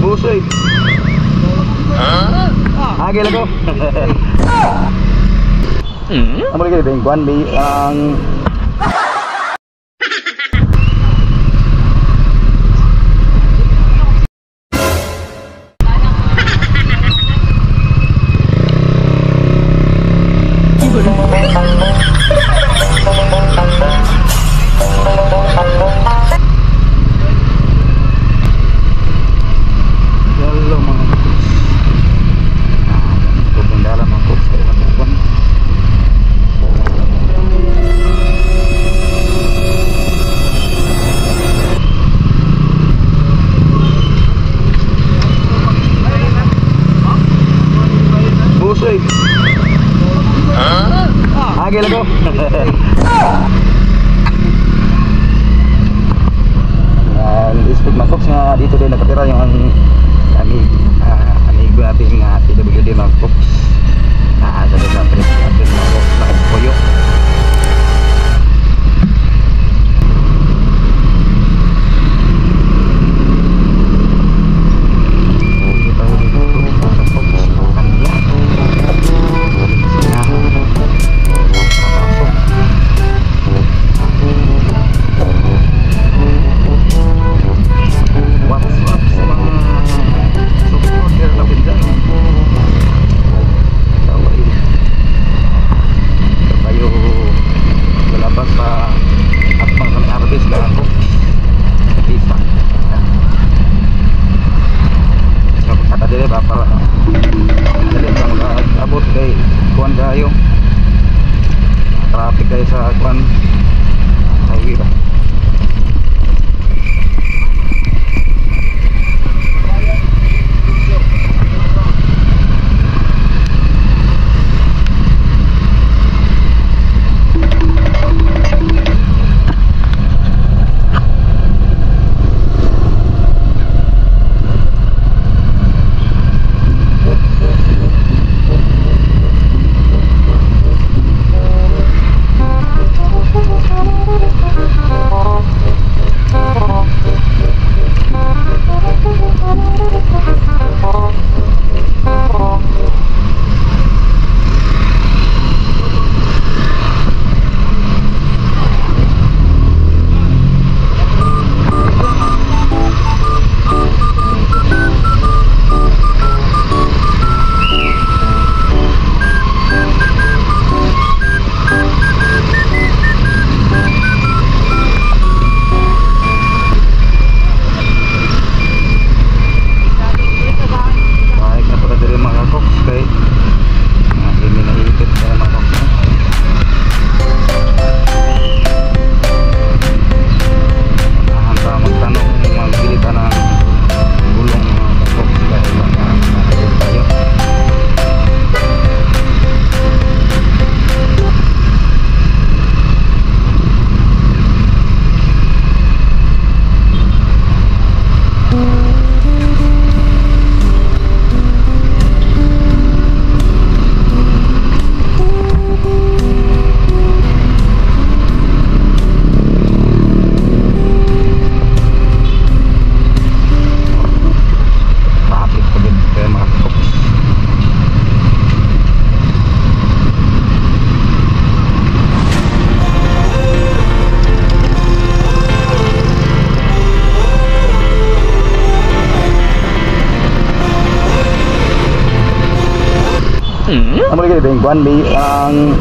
Busoy. Agil ako. Amo lagi ding kuan may ang Busoy. Agil ako. District Magcox nga dito din nakatira yung amigo natin nga PWD Magcox. Sa District natin Magcox na Puyo. Abot kay kuan kayo traffic kayo sa kuan highway ba. Amo lagi ding kuan may ang